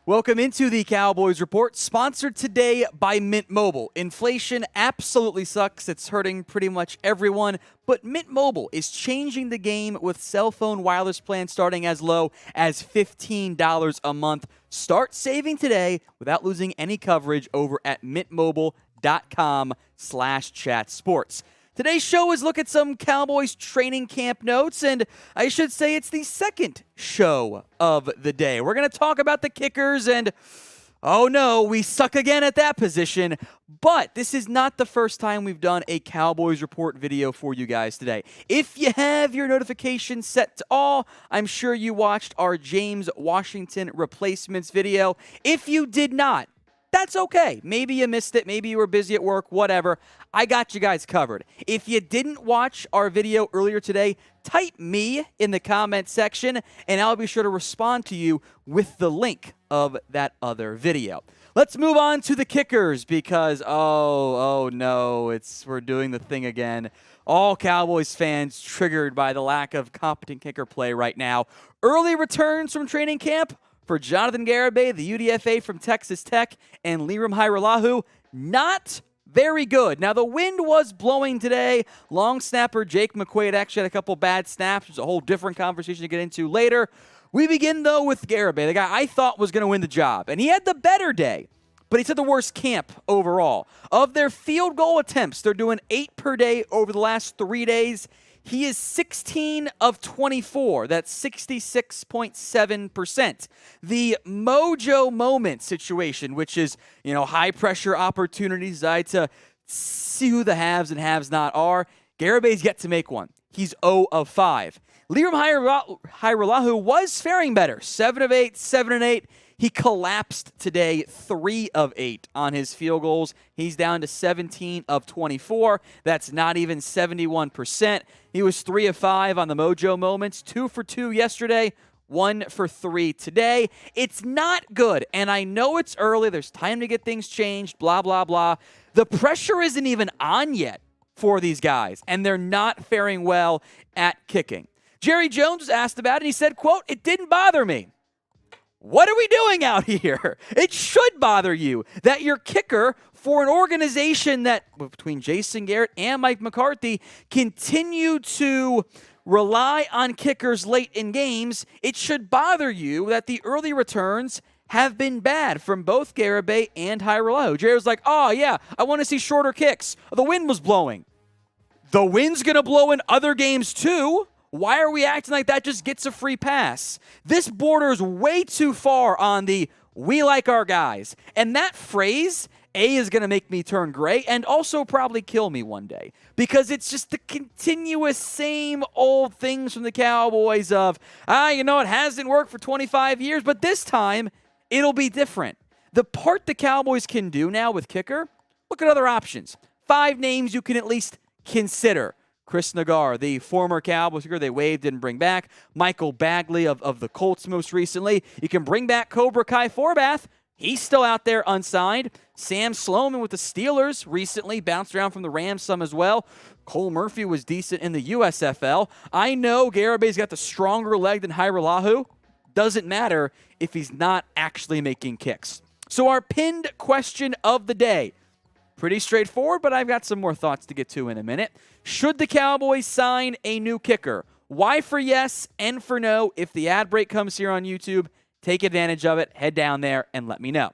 Welcome into the Cowboys Report, sponsored today by Mint Mobile. Inflation absolutely sucks. It's hurting pretty much everyone, but Mint Mobile is changing the game with cell phone wireless plans starting as low as $15 a month. Start saving today without losing any coverage over at mintmobile.com/chatsports. Today's show is look at some Cowboys training camp notes, and I should say it's the second show of the day. We're going to talk about the kickers, and oh no, we suck again at that position. But this is not the first time we've done a Cowboys Report video for you guys today. If you have your notifications set to all, I'm sure you watched our James Washington replacements video. If you did not, that's okay. Maybe you missed it. Maybe you were busy at work, whatever. I got you guys covered. If you didn't watch our video earlier today, type me in the comment section, and I'll be sure to respond to you with the link of that other video. Let's move on to the kickers because, oh no, we're doing the thing again. All Cowboys fans triggered by the lack of competent kicker play right now. Early returns from training camp for Jonathan Garibay, the UDFA from Texas Tech, and Lirim Hajrullahu, not very good. Now, the wind was blowing today. Long snapper Jake McQuaid actually had a couple bad snaps. There's a whole different conversation to get into later. We begin, though, with Garibay, the guy I thought was going to win the job. And he had the better day, but he's had the worst camp overall. Of their field goal attempts, they're doing 8 per day over the last 3 days. He is 16 of 24. That's 66.7%. The Mojo moment situation, which is, high-pressure opportunities to see who the haves and have-not are. Garibay's yet to make one. He's 0 of 5. Lirim Hajrullahu was faring better. 7 of 8, 7 and 8. He collapsed today, 3 of 8 on his field goals. He's down to 17 of 24. That's not even 71%. He was 3 of 5 on the Mojo moments, 2 for 2 yesterday, 1 for 3 today. It's not good, and I know it's early. There's time to get things changed, blah, blah, blah. The pressure isn't even on yet for these guys, and they're not faring well at kicking. Jerry Jones was asked about it, and he said, quote, "It didn't bother me." What are we doing out here? It should bother you that your kicker for an organization that, between Jason Garrett and Mike McCarthy, continue to rely on kickers late in games. It should bother you that the early returns have been bad from both Garibay and Hajrullahu. Jerry was like, oh, yeah, I want to see shorter kicks. The wind was blowing. The wind's going to blow in other games, too. Why are we acting like that just gets a free pass? This borders way too far on the "we like our guys." And that phrase, is going to make me turn gray and also probably kill me one day. Because it's just the continuous same old things from the Cowboys of, it hasn't worked for 25 years, but this time it'll be different. The part the Cowboys can do now with kicker, look at other options. 5 names you can at least consider. Chris Nagar, the former Cowboys kicker they waived, didn't bring back. Michael Bagley of the Colts most recently. You can bring back Cobra Kai Forbath. He's still out there unsigned. Sam Sloman with the Steelers recently bounced around from the Rams some as well. Cole Murphy was decent in the USFL. I know Garibay's got the stronger leg than Hajrullahu. Doesn't matter if he's not actually making kicks. So our pinned question of the day. Pretty straightforward, but I've got some more thoughts to get to in a minute. Should the Cowboys sign a new kicker? Y for yes, N for no. If the ad break comes here on YouTube, take advantage of it. Head down there and let me know.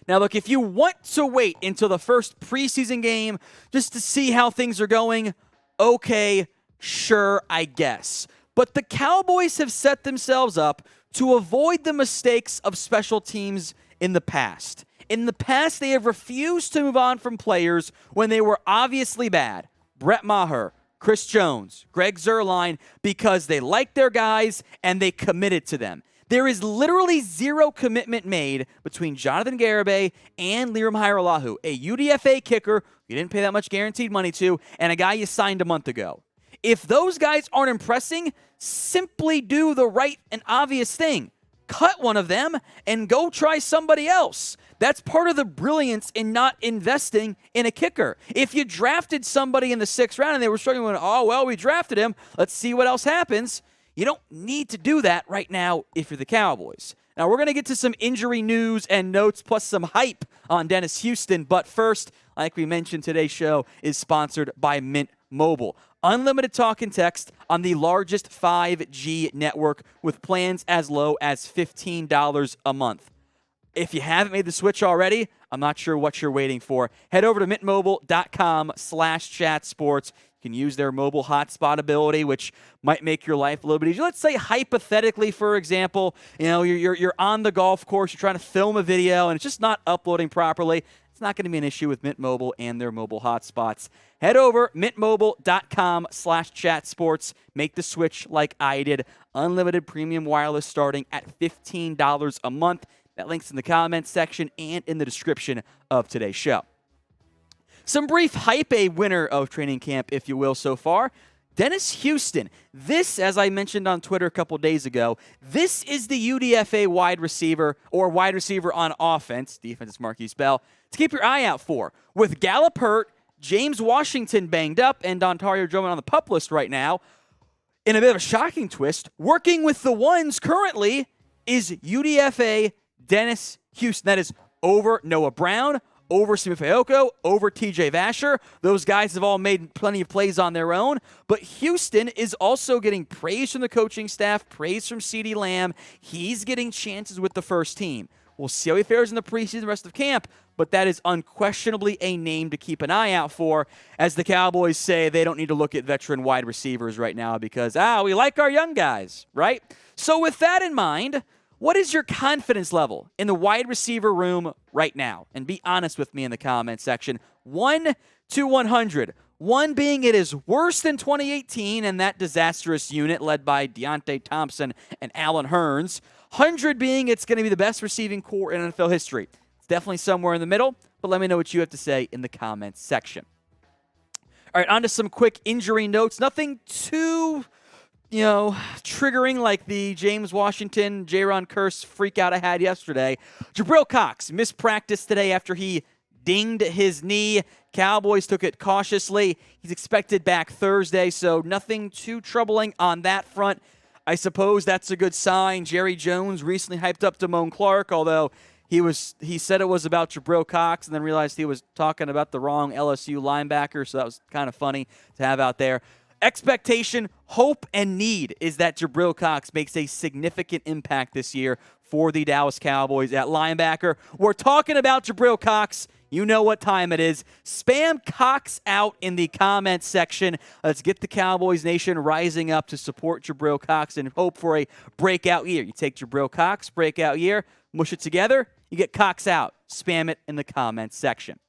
Now, look, if you want to wait until the first preseason game just to see how things are going, okay, sure, I guess. But the Cowboys have set themselves up to avoid the mistakes of special teams in the past. In the past, they have refused to move on from players when they were obviously bad. Brett Maher, Chris Jones, Greg Zuerlein, because they liked their guys and they committed to them. There is literally zero commitment made between Jonathan Garibay and Lirim Hajrullahu, a UDFA kicker you didn't pay that much guaranteed money to, and a guy you signed a month ago. If those guys aren't impressing, simply do the right and obvious thing. Cut one of them and go try somebody else. That's part of the brilliance in not investing in a kicker. If you drafted somebody in the 6th round and they were struggling, we drafted him, let's see what else happens. You don't need to do that right now if you're the Cowboys. Now, we're going to get to some injury news and notes, plus some hype on Dennis Houston. But first, like we mentioned, today's show is sponsored by Mint Mobile. Unlimited talk and text on the largest 5G network with plans as low as $15 a month. If you haven't made the switch already, I'm not sure what you're waiting for. Head over to mintmobile.com/chatsports. You can use their mobile hotspot ability, which might make your life a little bit easier. Let's say hypothetically, for example, you're on the golf course, you're trying to film a video, and it's just not uploading properly. It's not going to be an issue with Mint Mobile and their mobile hotspots. Head over mintmobile.com/chatsports. Make the switch like I did. Unlimited premium wireless starting at $15 a month. That link's in the comments section and in the description of today's show. Some brief hype, a winner of training camp, if you will, so far. Dennis Houston. This, as I mentioned on Twitter a couple days ago, this is the UDFA wide receiver on offense, defense is Marquise Bell, to keep your eye out for. With Gallup hurt, James Washington banged up, and Dontario Drummond on the PUP list right now, in a bit of a shocking twist, working with the ones currently is UDFA Dennis Houston. That is over Noah Brown, over Simi Fehoko, over TJ Vasher. Those guys have all made plenty of plays on their own. But Houston is also getting praise from the coaching staff, praise from CeeDee Lamb. He's getting chances with the first team. We'll see how he fares in the preseason, rest of camp, but that is unquestionably a name to keep an eye out for, as the Cowboys say they don't need to look at veteran wide receivers right now because, we like our young guys, right? So with that in mind, what is your confidence level in the wide receiver room right now? And be honest with me in the comments section. 1 to 100. 1 being it is worse than 2018 and that disastrous unit led by Deontay Thompson and Allen Hurns. 100 being it's going to be the best receiving core in NFL history. It's definitely somewhere in the middle, but let me know what you have to say in the comments section. All right, on to some quick injury notes. Nothing too triggering like the James Washington, Jaron Curse freak out I had yesterday. Jabril Cox missed practice today after he dinged his knee. Cowboys took it cautiously. He's expected back Thursday, so nothing too troubling on that front. I suppose that's a good sign. Jerry Jones recently hyped up Damone Clark, although he said it was about Jabril Cox and then realized he was talking about the wrong LSU linebacker, so that was kind of funny to have out there. Expectation, hope, and need is that Jabril Cox makes a significant impact this year for the Dallas Cowboys at linebacker. We're talking about Jabril Cox. You know what time it is. Spam Cox out in the comments section. Let's get the Cowboys Nation rising up to support Jabril Cox and hope for a breakout year. You take Jabril Cox, breakout year, mush it together, you get Cox out. Spam it in the comments section.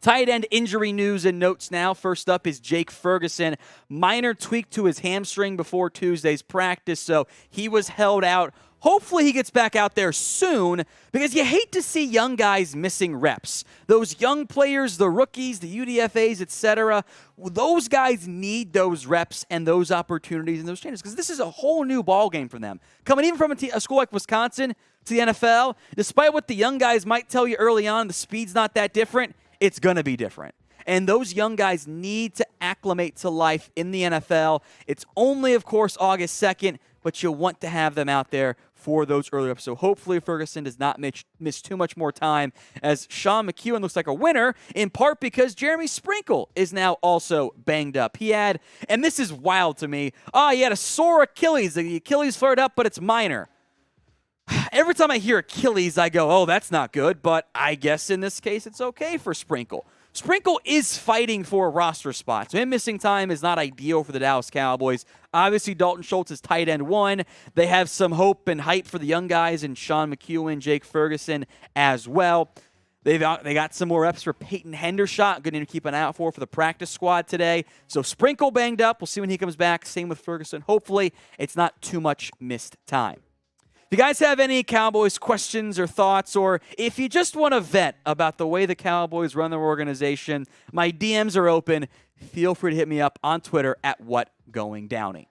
Tight end injury news and notes now. First up is Jake Ferguson. Minor tweak to his hamstring before Tuesday's practice, so he was held out. Hopefully he gets back out there soon because you hate to see young guys missing reps. Those young players, the rookies, the UDFAs, etc., those guys need those reps and those opportunities and those chances because this is a whole new ballgame for them. Coming even from a school like Wisconsin to the NFL, despite what the young guys might tell you early on, the speed's not that different. It's going to be different. And those young guys need to acclimate to life in the NFL. It's only, of course, August 2nd, but you'll want to have them out there for those early reps. So hopefully Ferguson does not miss too much more time, as Sean McEwen looks like a winner, in part because Jeremy Sprinkle is now also banged up. He had, and this is wild to me, he had a sore Achilles. The Achilles flared up, but it's minor. Every time I hear Achilles, I go, oh, that's not good, but I guess in this case it's okay for Sprinkle. Sprinkle is fighting for a roster spot, so him missing time is not ideal for the Dallas Cowboys. Obviously, Dalton Schultz is tight end 1. They have some hope and hype for the young guys in Sean McEwen, Jake Ferguson as well. They got some more reps for Peyton Hendershot. Good name to keep an eye out for the practice squad today. So Sprinkle banged up. We'll see when he comes back. Same with Ferguson. Hopefully, it's not too much missed time. If you guys have any Cowboys questions or thoughts, or if you just want to vent about the way the Cowboys run their organization, my DMs are open. Feel free to hit me up on Twitter at WhatGoingDowny.